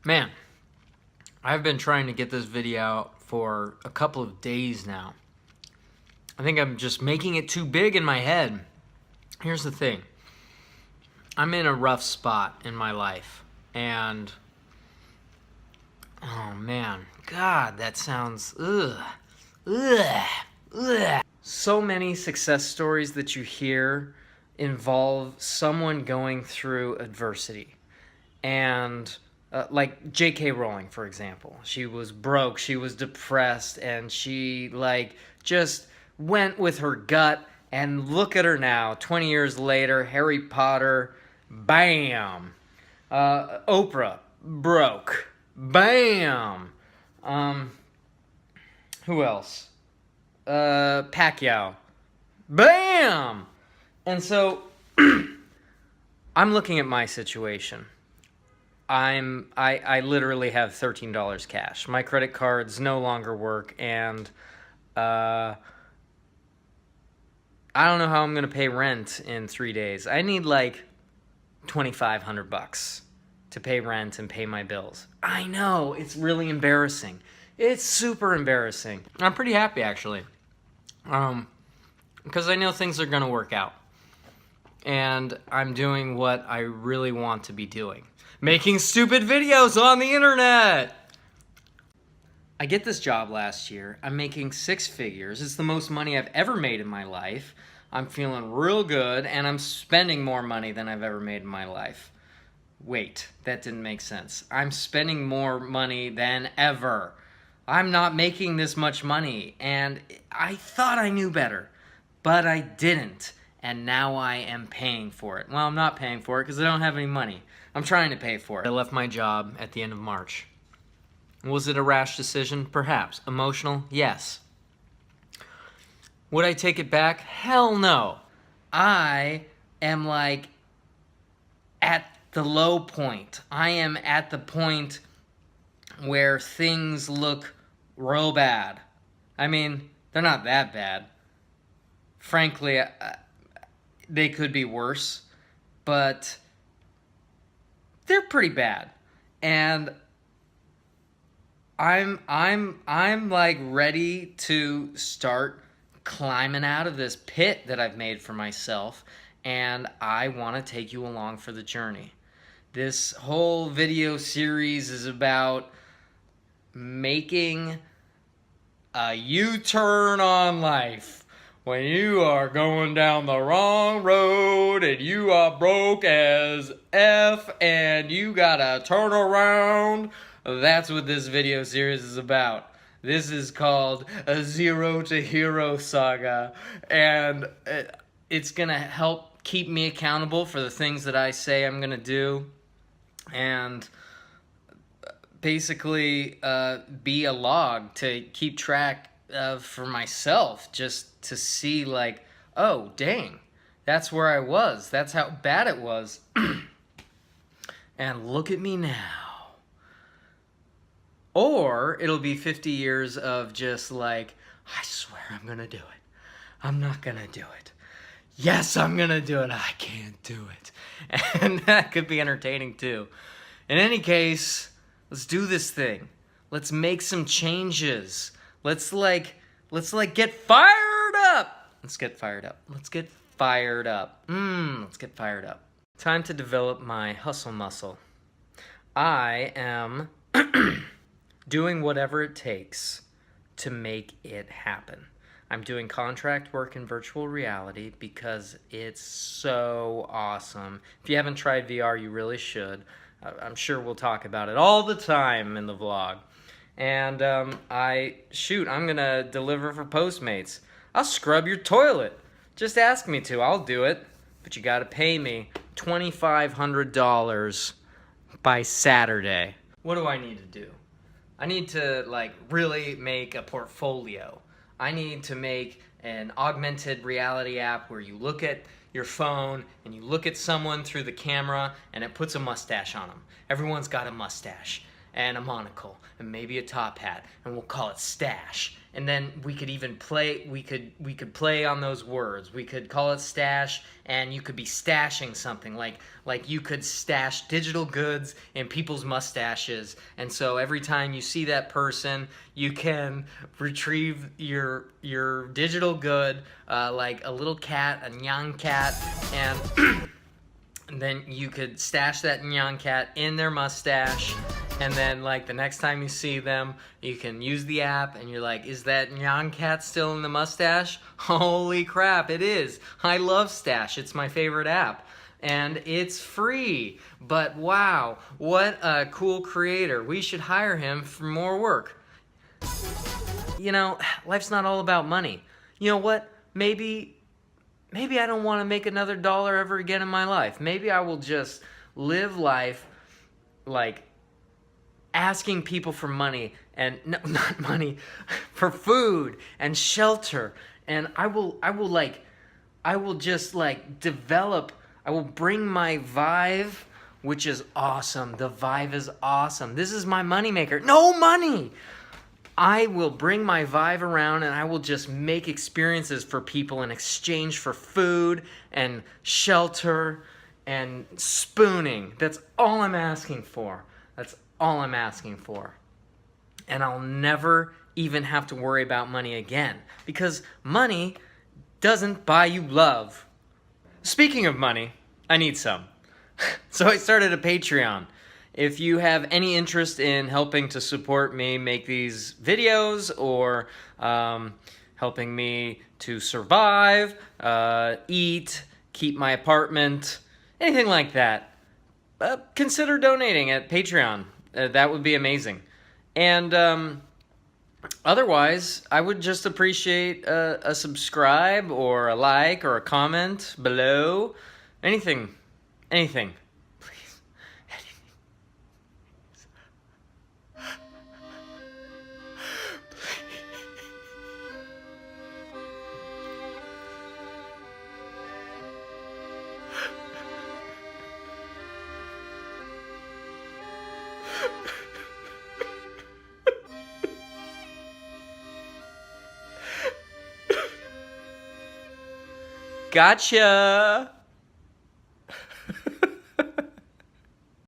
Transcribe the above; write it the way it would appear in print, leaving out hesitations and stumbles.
Man, I've been trying to get this video out for a couple of days now. I think I'm just making it too big in my head. Here's the thing. I'm in a rough spot in my life. And, oh man, God, that sounds, ugh. So many success stories that you hear involve someone going through adversity. And like J.K. Rowling, for example. She was broke, she was depressed, and she just went with her gut. And look at her now, 20 years later, Harry Potter, bam. Oprah, broke, bam. Who else? Pacquiao, bam. And so I'm looking at my situation. I literally have $13 cash. My credit cards no longer work, and I don't know how I'm gonna pay rent in 3 days. I need like $2,500 to pay rent and pay my bills. I know, it's really embarrassing. It's super embarrassing. I'm pretty happy actually, because I know things are gonna work out. And I'm doing what I really want to be doing. Making stupid videos on the internet! I get this job last year. I'm making 6 figures. It's the most money I've ever made in my life. I'm feeling real good, and I'm spending more money than I've ever made in my life. Wait, that didn't make sense. I'm spending more money than ever. I'm not making this much money, and I thought I knew better, but I didn't. And now I am paying for it. Well, I'm not paying for it because I don't have any money. I'm trying to pay for it. I left my job at the end of March. Was it a rash decision? Perhaps. Emotional? Yes. Would I take it back? Hell no. I am at the low point. I am at the point where things look real bad. I mean, they're not that bad. Frankly, they could be worse, but they're pretty bad. And I'm ready to start climbing out of this pit that I've made for myself, and I want to take you along for the journey. This whole video series is about making a U-turn on life. When you are going down the wrong road and you are broke as F and you gotta turn around, that's what this video series is about. This is called a Zero to Hero Saga, and it's gonna help keep me accountable for the things that I say I'm gonna do, and basically be a log to keep track for myself, just to see oh dang, that's where I was, that's how bad it was. And look at me now. Or it'll be 50 years of just I swear I'm gonna do it, I'm not gonna do it, yes I'm gonna do it, I can't do it. And that could be entertaining too. In any case, let's do this thing. Let's make some changes. Let's get fired up. Let's get fired up. Let's get fired up. Let's get fired up. Time to develop my hustle muscle. I am doing whatever it takes to make it happen. I'm doing contract work in virtual reality because it's so awesome. If you haven't tried VR, you really should. I'm sure we'll talk about it all the time in the vlog. And I'm gonna deliver for Postmates. I'll scrub your toilet. Just ask me to, I'll do it. But you gotta pay me $2,500 by Saturday. What do I need to do? I need to really make a portfolio. I need to make an augmented reality app where you look at your phone and you look at someone through the camera and it puts a mustache on them. Everyone's got a mustache. and a monocle and maybe a top hat, and we'll call it Stache. And then we could even play, we could play on those words. We could call it Stache, and you could be stashing something, like you could stash digital goods in people's mustaches. And so every time you see that person, you can retrieve your digital good, like a little cat, a nyan cat, and and then you could stash that nyan cat in their mustache, and then like the next time you see them, you can use the app and you're like, is that nyan cat still in the mustache? Holy crap, it is. I love Stache. It's my favorite app. And it's free. But wow, what a cool creator. We should hire him for more work. You know, life's not all about money. You know what? Maybe I don't want to make another dollar ever again in my life. Maybe I will just live life like asking people for money, and no, not money, for food and shelter. And I will just like develop, I will bring my Vive, which is awesome. The Vive is awesome. This is my moneymaker. No money! I will bring my Vive around and I will just make experiences for people in exchange for food and shelter and spooning. That's all I'm asking for. That's all I'm asking for. And I'll never even have to worry about money again, because money doesn't buy you love. Speaking of money, I need some. So I started a Patreon. If you have any interest in helping to support me make these videos, or helping me to survive, eat, keep my apartment, anything like that, consider donating at Patreon. That would be amazing. And otherwise, I would just appreciate a subscribe or a like or a comment below. Anything. Please. Gotcha!